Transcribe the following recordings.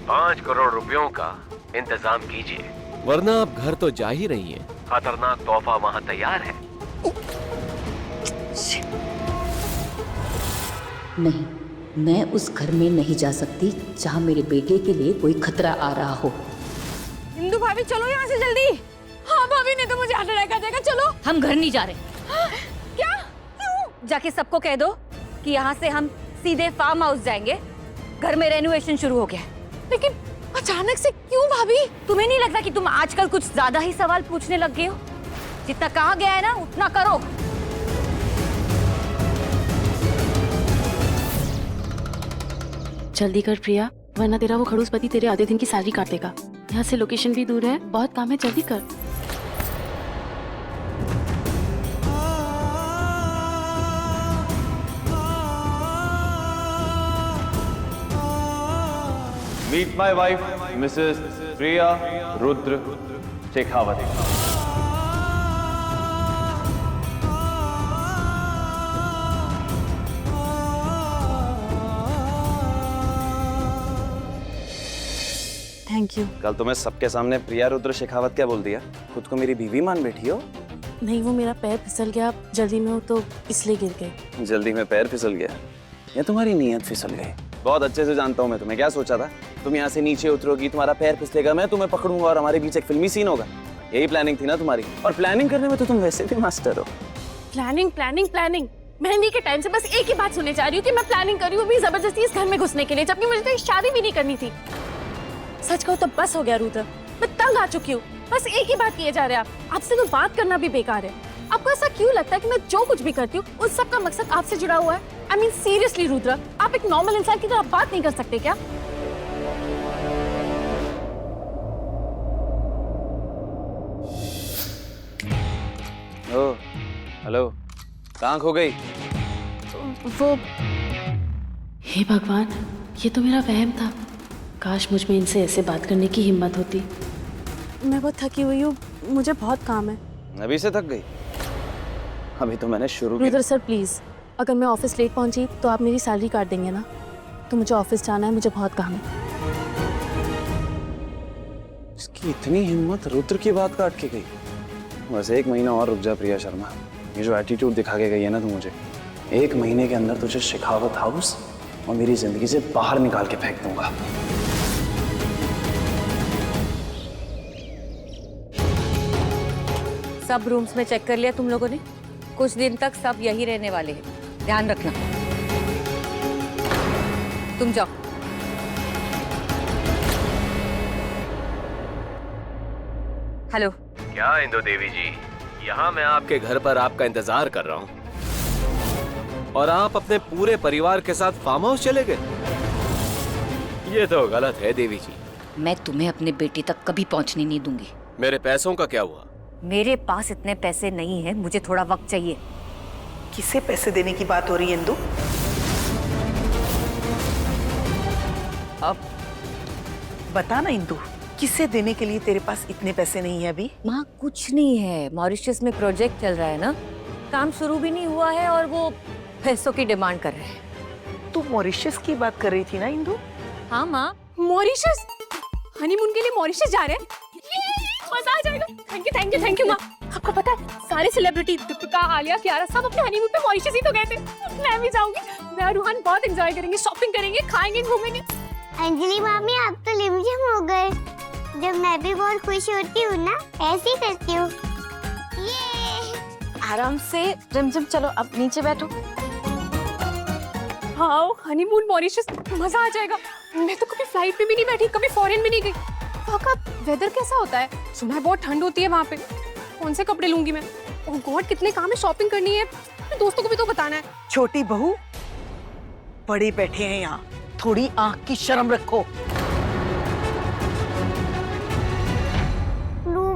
5 करोड़ रुपयों का इंतजाम कीजिए, वरना आप घर तो जा ही रही हैं। खतरनाक तोहफा वहाँ तैयार है। नहीं, मैं उस घर में नहीं जा सकती जहाँ मेरे बेटे के लिए कोई खतरा आ रहा हो। इंदु भाभी चलो यहाँ से जल्दी। हाँ भाभी, नहीं तो मुझे हार्ट अटैक आ जाएगा। चलो। हम घर नहीं जा रहे। क्या? क्यों? जाके सबको कह दो कि यहाँ से हम सीधे फार्म हाउस जाएंगे। घर में रेनोवेशन शुरू हो गया है। लेकिन अचानक से क्यों भाभी? तुम्हें नहीं लगता कि तुम आजकल कुछ ज्यादा ही सवाल पूछने लग गए हो? जितना कहा गया है ना उतना करो। जल्दी कर प्रिया, वरना तेरा वो खड़ूस पति तेरे आधे दिन की सैलरी काट देगा। यहाँ से लोकेशन भी दूर है, बहुत काम है, जल्दी कर। Meet my wife, Mrs. Priya Rudra Shekhawat. Thank you. कल तो मैं सबके सामने प्रिया रुद्र शेखावत क्या बोल दिया? खुद को मेरी बीवी मान बैठी हो? नहीं, वो मेरा पैर फिसल गया, जल्दी में हो तो इसलिए गिर गए। जल्दी में पैर फिसल गया या तुम्हारी नीयत फिसल गई? बहुत अच्छे से जानता हूँ मैं तुम्हें। क्या सोचा था? तुम यहाँ से नीचे उतरोगी, तुम्हारा पैर फिसलेगा, मैं तुम्हें पकड़ूंगा और हमारे बीच एक फिल्मी सीन होगा। यही प्लानिंग थी ना तुम्हारी? और प्लानिंग करने में तो तुम वैसे भी मास्टर हो। Planning planning planning. मेहंदी के टाइम से बस एक ही बात सुनने जा रही हूँ कि मैं प्लानिंग कर रही हूँ, भी जबरदस्ती इस घर में घुसने के लिए, जबकि मुझे तो शादी भी नहीं करनी थी। सच कहूँ तो बस हो गया रुद्र, मैं तंग आ चुकी हूँ। बस एक ही बात किए जा रहे हैं आप। आपसे तो बात करना भी बेकार है। आपको ऐसा क्यों लगता है कि मैं जो कुछ भी करती हूँ उस सब का मकसद आपसे जुड़ा हुआ है? आई मीन सीरियसली रुद्र, आप एक नॉर्मल इंसान की तरह बात नहीं कर सकते क्या? ओ, हेलो, कहाँ खो गई? वो, हे भगवान, ये तो मेरा वहम था। काश मुझ में इनसे ऐसे बात करने की हिम्मत होती। मैं बहुत थकी हुई हूँ, मुझे बहुत काम है। अभी से थक गई? अभी तो मैंने शुरू किया। रुद्र सर प्लीज, अगर मैं ऑफिस लेट पहुंची तो आप मेरी सैलरी काट देंगे ना? तो मुझे ऑफिस जाना है, मुझे बहुत काम है। इसकी इतनी हिम्मत, रुद्र की बात काट के गई। बस 1 महीना और रुक जा प्रिया शर्मा। ये जो एटीट्यूड दिखा के गई है ना तू मुझे, 1 महीने के अंदर तुझे शेखावत हाउस और मेरी जिंदगी से बाहर निकाल के फेंक दूंगा। सब रूम्स में चेक कर लिया तुम लोगों ने? कुछ दिन तक सब यही रहने वाले हैं, ध्यान रखना। तुम जाओ। हेलो। क्या इंदु देवी जी, यहाँ मैं आपके घर पर आपका इंतजार कर रहा हूँ और आप अपने पूरे परिवार के साथ फार्म हाउस चले गए? ये तो गलत है देवी जी। मैं तुम्हें अपने बेटे तक कभी पहुंचने नहीं दूंगी। मेरे पैसों का क्या हुआ? मेरे पास इतने पैसे नहीं है, मुझे थोड़ा वक्त चाहिए। किसे पैसे देने की बात हो रही है इंदु? अब बता ना इंदु, किसे देने के लिए तेरे पास इतने पैसे नहीं है अभी? माँ कुछ नहीं है, मॉरिशस में प्रोजेक्ट चल रहा है ना, काम शुरू भी नहीं हुआ है और वो पैसों की डिमांड कर रहे हैं। तू मॉरिशस की बात कर रही थी ना इंदु? हाँ माँ। मॉरिशस? हनीमून के लिए मॉरिशस जा रहे हैं? मजा आ जाएगा। थैंक यू माँ। आपको पता है सारे सेलिब्रिटी दीपिका, आलिया, कियारा सब अपने हनीमून पे मॉरिशस ही तो गए थे। मैं भी जाऊंगी। मैं और रूहान बहुत एंजॉय करेंगे, शॉपिंग करेंगे, खाएंगे, घूमेंगे। अंजलि मामी आप तो लिमझम हो गए। जब मैं भी बहुत खुश होती हूँ ना, ऐसे ही करती हूँ। आराम से रिमझिम, चलो अब नीचे बैठो। हाँ, हनीमून मॉरिशस, मजा आ जाएगा। मैं तो कभी फ्लाइट में भी नहीं बैठी, कभी फॉरेन भी नहीं गई। वहाँ का वेदर कैसा होता है? सुना है बहुत ठंड होती है वहाँ पे। कौन से कपड़े लूंगी मैं? ओह गॉड, कितने काम है, शॉपिंग करनी है, दोस्तों को भी तो बताना है। छोटी बहू, बड़े बैठे हैं यहाँ, थोड़ी आंख की शर्म रखो।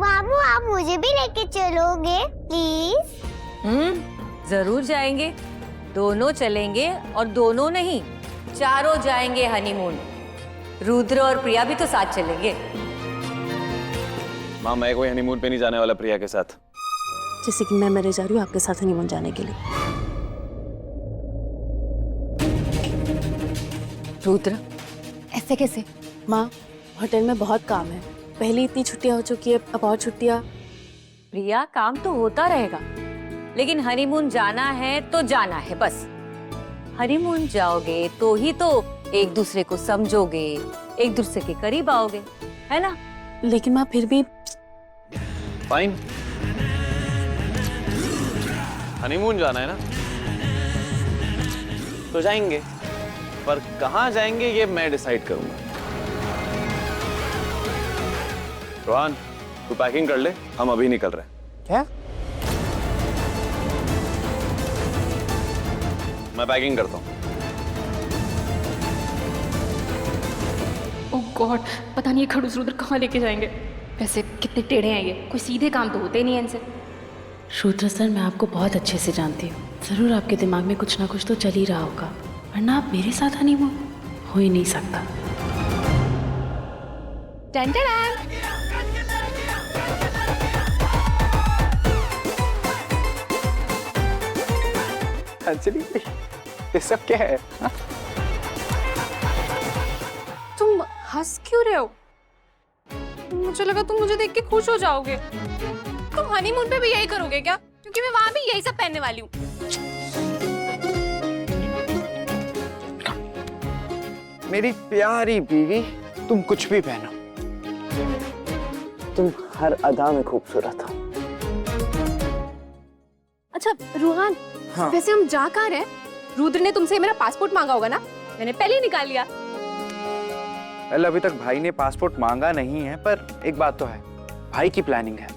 बाबू आप मुझे भी लेके चलोगे प्लीज? जरूर जाएंगे, दोनों चलेंगे और दोनों नहीं, चारों जाएंगे हनीमून। रुद्र और प्रिया भी तो साथ चलेंगे। माँ मैं कोई हनीमून पे नहीं जाने वाला प्रिया के साथ। जैसे कि मैं मेरे जा रही हूँ आपके साथ हनीमून जाने के लिए। रुद्र ऐसे कैसे? माँ, होटल में बहुत काम है। पहले इतनी छुट्टियां हो चुकी है, अब और छुट्टियां। प्रिया, काम तो होता रहेगा, लेकिन हनीमून जाना है तो जाना है बस। हनीमून जाओगे तो ही तो एक दूसरे को समझोगे, एक दूसरे के करीब आओगे, है ना? लेकिन माँ फिर भी फाइन, हनीमून जाना है ना तो जाएंगे, पर कहाँ जाएंगे ये मैं डिसाइड करूंगा। रोहन, तू पैकिंग कर ले, हम अभी निकल रहे हैं। क्या? मैं पैकिंग करता हूँ। ओह गॉड, पता नहीं ये खड़ूस रुद्र कहाँ लेके जाएंगे। वैसे कितने टेढ़े हैं ये, कोई सीधे काम तो होते नहीं है इनसे। रुद्र सर, मैं आपको बहुत अच्छे से जानती हूँ। जरूर आपके दिमाग में कुछ ना कुछ तो चल ही रहा होगा, वरना आप मेरे साथ हनीमून हो ही नहीं सकता। Ton ton. अंजलि, ये सब क्या है? तुम हंस क्यों रहे हो? मुझे लगा तुम मुझे देख के खुश हो जाओगे। तुम हनीमून पे भी यही करोगे क्या? क्योंकि मैं वहां भी यही सब पहनने वाली हूँ। मेरी प्यारी बीवी, तुम कुछ भी पहनो, तुम हर अदा में खूबसूरत हो। अच्छा रोहन, हाँ। वैसे हम जा कहाँ रहे? रुद्र ने तुमसे मेरा पासपोर्ट मांगा होगा ना? मैंने पहले ही निकाल लिया। वेल, अभी तक भाई ने पासपोर्ट मांगा नहीं है, पर एक बात तो है, भाई की प्लानिंग है,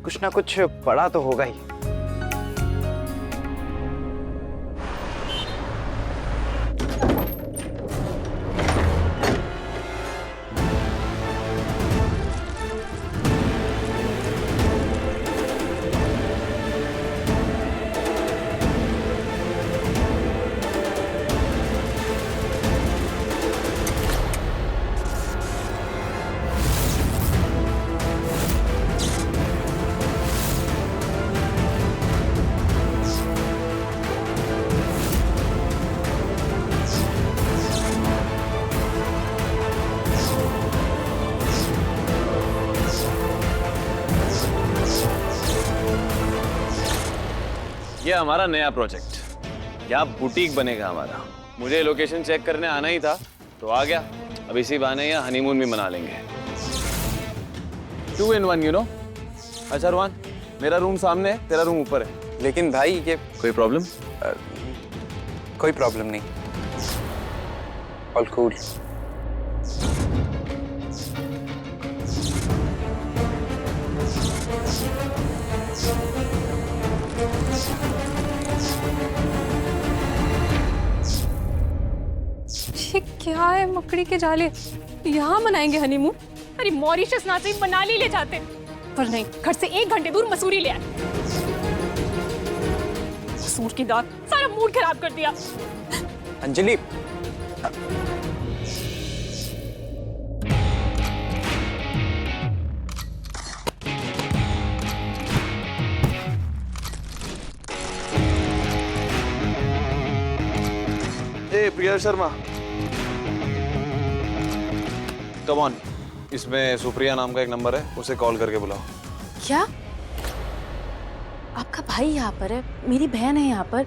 कुछ ना कुछ बड़ा तो होगा ही। ये हमारा नया प्रोजेक्ट, यहाँ बुटीक बनेगा हमारा। मुझे लोकेशन चेक करने आना ही था तो आ गया। अब इसी बहाने यहाँ हनीमून भी मना लेंगे। 2 in 1, यू नो। अच्छा रोहन, मेरा रूम सामने है, तेरा रूम ऊपर है। लेकिन भाई ये कोई प्रॉब्लम? कोई प्रॉब्लम नहीं, ऑल कूल। ये क्या है मकड़ी के जाले? यहाँ मनाएंगे हनीमून? अरे मॉरिशस ना सही मनाली ले जाते, पर नहीं, घर से 1 घंटे दूर मसूरी ले आए। मसूर की दाल सारा मूड खराब कर दिया। अंजलि, प्रिया शर्मा, कम ऑन, इसमें सुप्रिया नाम का एक नंबर है, उसे कॉल करके बुलाओ। क्या? आपका भाई यहाँ पर है, मेरी बहन है यहाँ पर,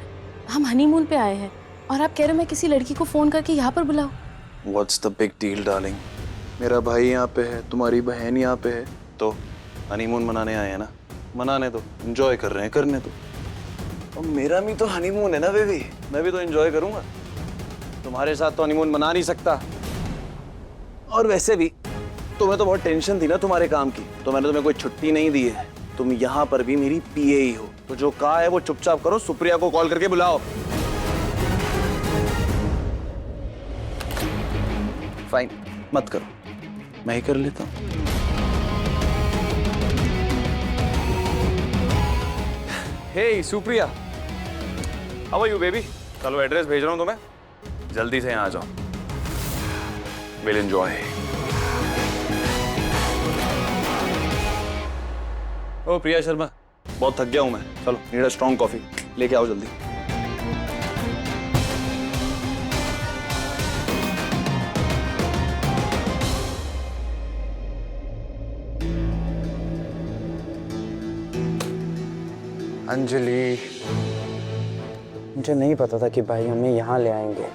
हम हनीमून पे आए हैं और आप कह रहे हो मैं किसी लड़की को फोन करके यहाँ पर बुलाऊं? What's the big deal, darling? मेरा भाई यहाँ पे है, तुम्हारी बहन यहाँ पे है, तो हनीमून मनाने आए हैं ना, मनाने दो, एंजॉय कर रहे हैं, करने दो। और मेरा भी तो हनीमून है ना बेबी, मैं भी तो एंजॉय करूंगा। तुम्हारे साथ तो हनीमून मना नहीं सकता। और वैसे भी तुम्हें तो बहुत टेंशन थी ना तुम्हारे काम की, तो मैंने तुम्हें कोई छुट्टी नहीं दी है। तुम यहाँ पर भी मेरी पीए ही हो, तो जो कहा है वो चुपचाप करो, सुप्रिया को कॉल करके बुलाओ। फाइन, मत करो, मैं ही कर लेता हूँ। Hey Supriya, how are you baby? चलो एड्रेस भेज रहा हूँ तुम्हें, जल्दी से यहाँ आ जाओ। Will enjoy. Oh Priya Sharma, बहुत थक गया हूँ मैं, चलो नीड अ स्ट्रॉन्ग कॉफी, लेके आओ जल्दी। अंजलि, मुझे नहीं पता था कि भाई हमें यहाँ ले आएंगे।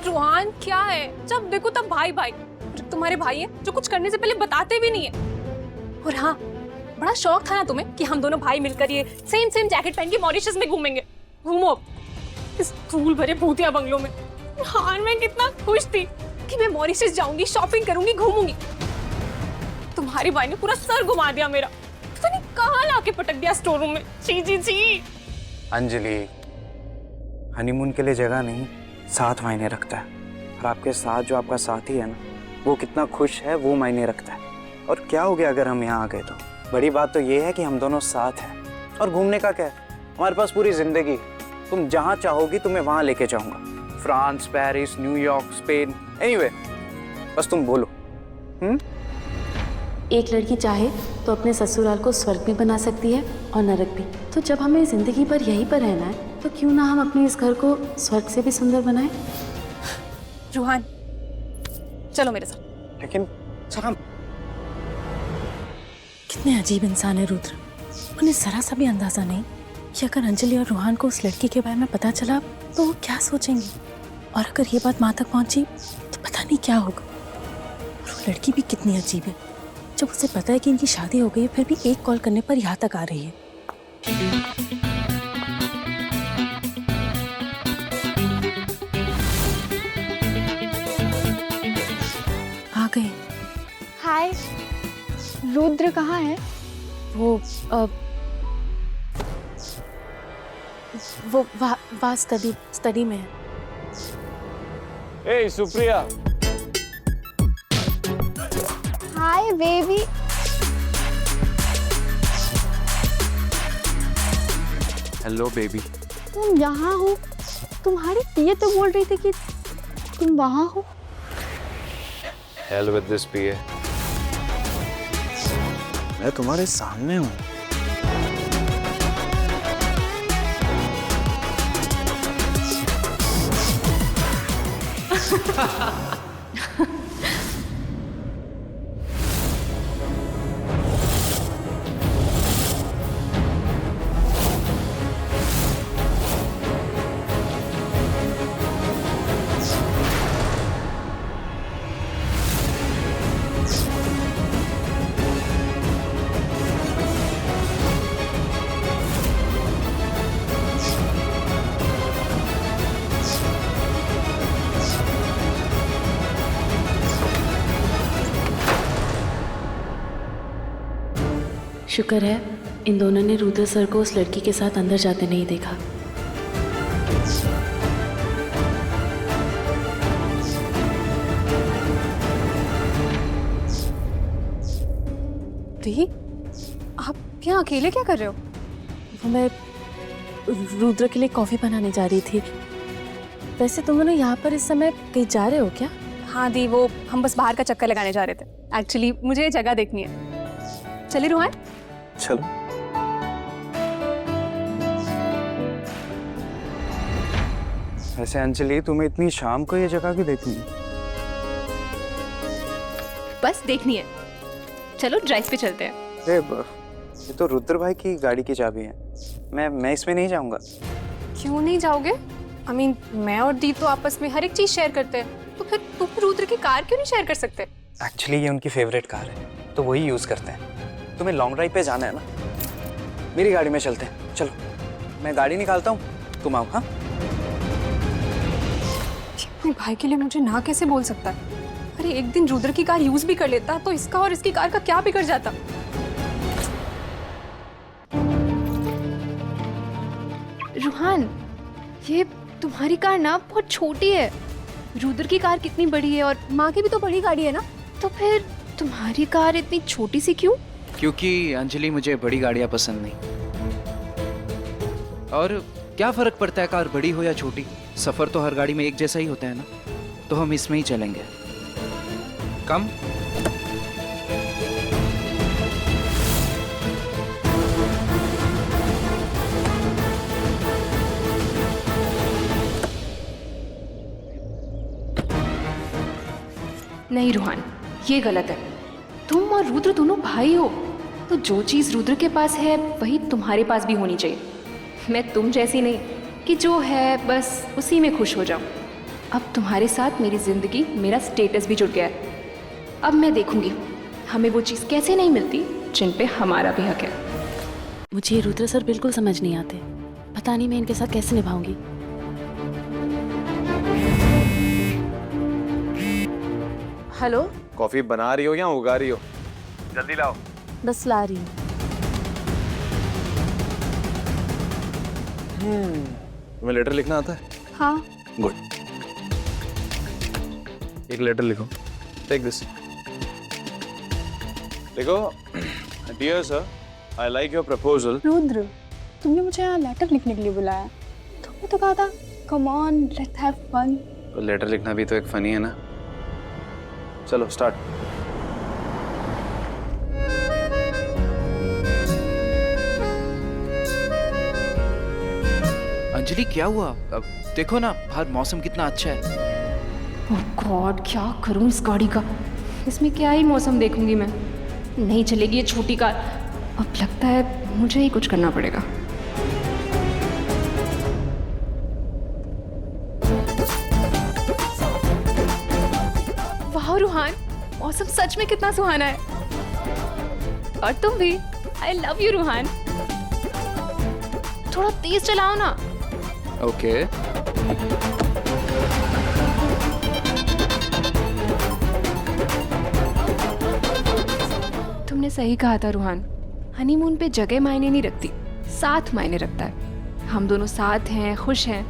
रोहान क्या है, जब देखो तब भाई भाई। जो तुम्हारे भाई है जो कुछ करने से पहले बताते भी नहीं है। और हाँ, बड़ा शौक था ना तुम्हें कि हम दोनों भाई मिलकर ये सेम सेम जैकेट पहन के मॉरिशस में घूमेंगे। घूमो इस धूल भरे भूतिया बंगलों में। हाँ, मैं कितना खुश थी कि मैं मॉरिशस जाऊंगी, शॉपिंग करूंगी, घूमूंगी। तुम्हारे भाई ने पूरा सर घुमा दिया मेरा। पता नहीं कहाँ लाके पटक दिया स्टोर रूम में। छी छी छी। अंजलि, हनीमून के लिए जगह नहीं, साथ मायने रखता है। और आपके साथ जो आपका साथी है ना, वो कितना खुश है वो मायने रखता है। और क्या हो गया अगर हम यहाँ आ गए तो? बड़ी बात तो ये है कि हम दोनों साथ हैं। और घूमने का क्या है, हमारे पास पूरी जिंदगी। तुम जहाँ चाहोगी तुम्हें वहाँ लेके जाऊँगा। France, Paris, New York, Spain, anyway, बस तुम बोलो। एक लड़की चाहे तो अपने ससुराल को स्वर्ग भी बना सकती है और नरक भी। तो जब हमें जिंदगी भर यहीं पर रहना है तो क्यों ना हम अपने इस घर को स्वर्ग से भी सुंदर बनाएं। रोहान, चलो मेरे साथ। लेकिन सर, कितने अजीब इंसान है रुद्र। उन्हें जरा सा भी अंदाजा नहीं कि अगर अंजलि और रोहान को उस लड़की के बारे में पता चला तो वो क्या सोचेंगे। और अगर ये बात माँ तक पहुंची तो पता नहीं क्या होगा। और वो लड़की भी कितनी अजीब है, जब उसे पता है कि इनकी शादी हो गई है फिर भी एक कॉल करने पर यहाँ तक आ रही है। आ गए। हाय, रुद्र कहाँ है? वो वहाँ स्टडी में है। ए Supriya. Hi baby. Hello baby. तुम यहाँ हो? तुम्हारी ये तो बोल रही थी कि तुम वहाँ हो। Hell with this PA. मैं तुम्हारे सामने हूँ। शुक्र है इन दोनों ने रुद्र सर को उस लड़की के साथ अंदर जाते नहीं देखा। दी, आप यहाँ अकेले क्या कर रहे हो? वो मैं रुद्र के लिए कॉफी बनाने जा रही थी। वैसे तुम दोनों यहाँ पर इस समय कहीं जा रहे हो क्या? हाँ दी, वो हम बस बाहर का चक्कर लगाने जा रहे थे। एक्चुअली मुझे ये जगह देखनी है। चलिए रोहन। चलो। वैसे अंजलि, तुम्हें इतनी शाम को ये जगह क्यों देखनी है? बस देखनी है। चलो ड्राइव पे चलते हैं। ये तो रुद्र भाई की गाड़ी की चाबी है। मैं इसमें नहीं जाऊंगा। क्यों नहीं जाओगे? I mean, मैं और दी तो आपस में हर एक चीज शेयर करते हैं, तो फिर तुम रुद्र की कार क्यों नहीं शेयर कर सकते? एक्चुअली ये उनकी फेवरेट कार है तो वही यूज करते हैं। तुम्हें लॉन्ग ड्राइव पे जाना है ना, मेरी गाड़ी में चलते हैं। चलो, मैं गाड़ी निकालता हूँ, तुम आओ। हाँ, अपने भाई के लिए मुझे ना कैसे बोल सकता है? अरे एक दिन रुद्र की कार यूज भी कर लेता तो इसका और इसकी कार का क्या बिगड़ जाता? रुहान, ये तुम्हारी कार ना बहुत छोटी है। रुद्र की कार कितनी बड़ी है और माँ की भी तो बड़ी गाड़ी है ना, तो फिर तुम्हारी कार इतनी छोटी सी क्यों? क्योंकि अंजलि, मुझे बड़ी गाड़ियाँ पसंद नहीं। और क्या फर्क पड़ता है कार बड़ी हो या छोटी, सफर तो हर गाड़ी में एक जैसा ही होता है ना। तो हम इसमें ही चलेंगे। कम। नहीं रुहान, ये गलत है। तुम और रुद्र दोनों भाई हो, तो जो चीज़ रुद्र के पास है वही तुम्हारे पास भी होनी चाहिए। मैं तुम जैसी नहीं कि जो है बस उसी में खुश हो जाऊं। अब तुम्हारे साथ मेरी ज़िंदगी, मेरा स्टेटस भी जुड़ गया है। अब मैं देखूंगी हमें वो चीज़ कैसे नहीं मिलती जिन पे हमारा भी हक है। मुझे रुद्र सर बिल्कुल समझ नहीं आते। पता नहीं मैं इनके साथ कैसे निभाऊंगी। हेलो, कॉफी बना रही हो या उगा रही हो? जल्दी लाओ। बस ला रही हूँ। तुम्हें लेटर लिखना आता है? हाँ। गुड। एक लेटर लिखो। Take this. लिखो, dear sir, I like your proposal. Rudra, तुमने मुझे यहाँ लेटर लिखने के लिए बुलाया। तुमने तो कहा था come on let's have fun. तो लेटर लिखना भी तो एक फनी है ना। चलो स्टार्ट। अंजलि क्या हुआ? अब देखो ना बाहर मौसम कितना अच्छा है। ओह गॉड, क्या करूं इस गाड़ी का? इसमें क्या ही मौसम देखूंगी मैं। नहीं चलेगी ये छोटी कार। अब लगता है मुझे ही कुछ करना पड़ेगा। वाह रूहान, मौसम सच में कितना सुहाना है। और तुम भी। I love you Ruhaan. थोड़ा तेज चलाओ ना। ओके। तुमने सही कहा था रूहान, हनीमून पे जगह मायने नहीं रखती, साथ मायने रखता है। हम दोनों साथ हैं, खुश हैं,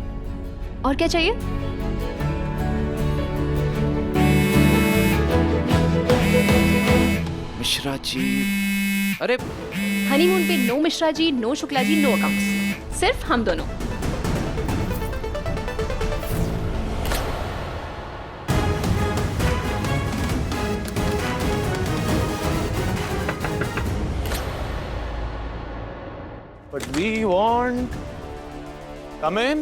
और क्या चाहिए? मिश्रा जी, अरे हनीमून पे no Mishra ji, no Shukla ji, no accounts, सिर्फ हम दोनों। But we want. Come in.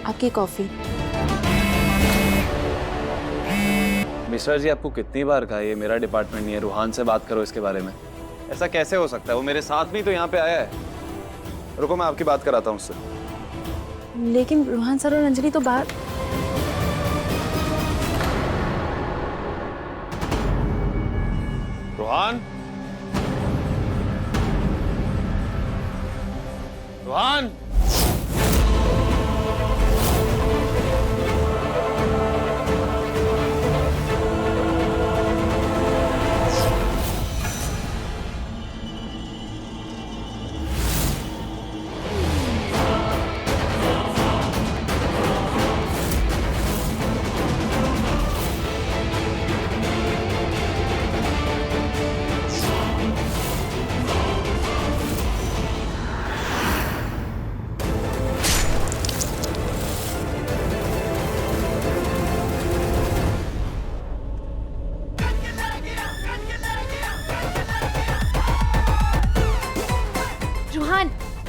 आपकी कॉफी। मिश्रा जी, आपको कितनी बार कहा ये मेरा डिपार्टमेंट नहीं है, रूहान से बात करो इसके बारे में। ऐसा कैसे हो सकता है? वो मेरे साथ भी तो यहाँ पे आया है। रुको, मैं आपकी बात कराता हूँ उससे। लेकिन रूहान सर और अंजलि तो बाहर। रूहान, रूहान,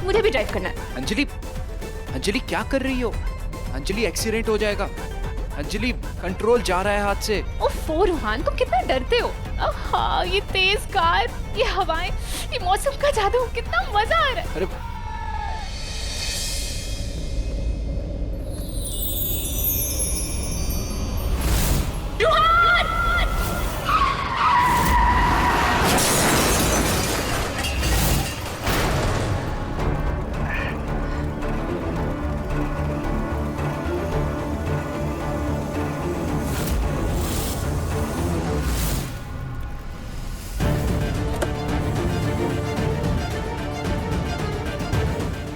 मुझे भी ड्राइव करना है। अंजलि, अंजलि क्या कर रही हो? अंजलि एक्सीडेंट हो जाएगा। अंजलि कंट्रोल जा रहा है हाथ से। ओफो रूहान, तुम कितना डरते हो। हाँ, ये तेज कार, ये हवाएं, ये मौसम का जादू, कितना मजा आ रहा है। अरे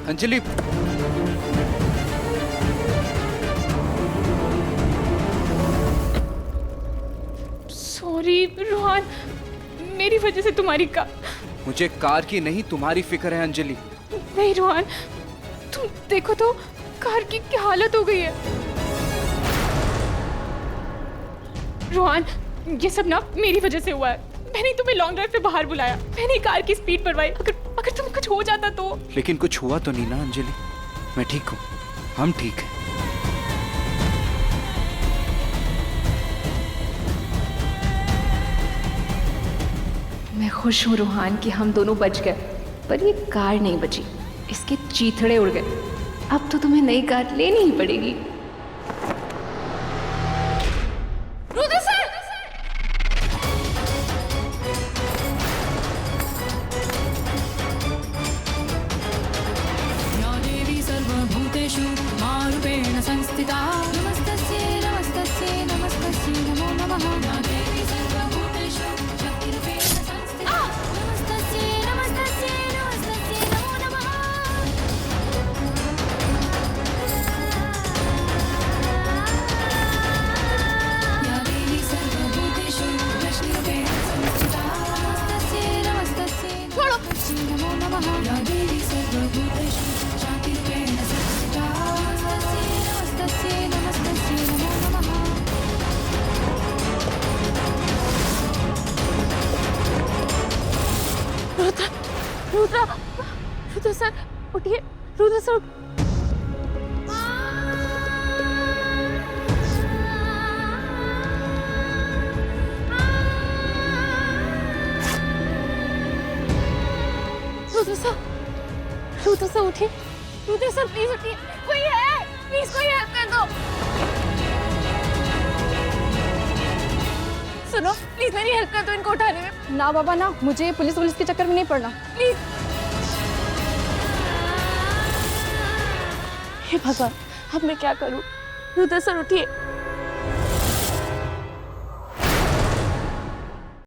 अंजलि, सॉरी रूहान, मेरी वजह से तुम्हारी कार। मुझे कार की नहीं तुम्हारी फिक्र है अंजलि। नहीं रूहान, तुम देखो तो कार की क्या हालत हो गई है। रूहान, ये सब ना मेरी वजह से हुआ है। मैंने तुम्हें लॉन्ग ड्राइव पे बाहर बुलाया, मैंने कार की स्पीड बढ़वाई। अगर तुम्हें कुछ हो जाता तो। लेकिन कुछ हुआ तो नहीं ना अंजलि? मैं ठीक हूँ, हम ठीक हैं। खुश हूँ रूहान कि हम दोनों बच गए, पर ये कार नहीं बची, इसके चीथड़े उड़ गए। अब तो तुम्हें नई कार लेनी ही पड़ेगी। रुद्र सर! या देवी सर्वभूतेषु मारूपेण संस्थिता नमस्तस्यै नमस्तस्यै नमस्तस्यै नमो नमः। या देवी सर्वभूतेषु शक्तिरूपेण संस्थिता नमस्तस्यै नमस्तस्यै नमस्तस्यै नमो नमः। या देवी सर्वभूतेषु लक्ष्मीरूपेण संस्थिता नमस्तस्यै नमस्तस्यै नमस्तस्यै नमो नमः। या देवी सर्वभूतेषु शान्तिरूपेण संस्थिता नमस्तस्यै नमस्तस्यै नमस्तस्यै नमो नमः। रुद्र रुद्र रुद्र सर उठिए, रुद्र सर। रुद्र सर उठिए, रुद्र सर प्लीज उठिए, कोई है, प्लीज कोई हेल्प कर दो। सुनो प्लीज मेरी हेल्प कर दो इनको उठाने में। ना बाबा ना, मुझे पुलिस के चक्कर में नहीं पड़ना। प्लीज। हे भगवान अब मैं क्या करूं? रुद्र सर उठिए।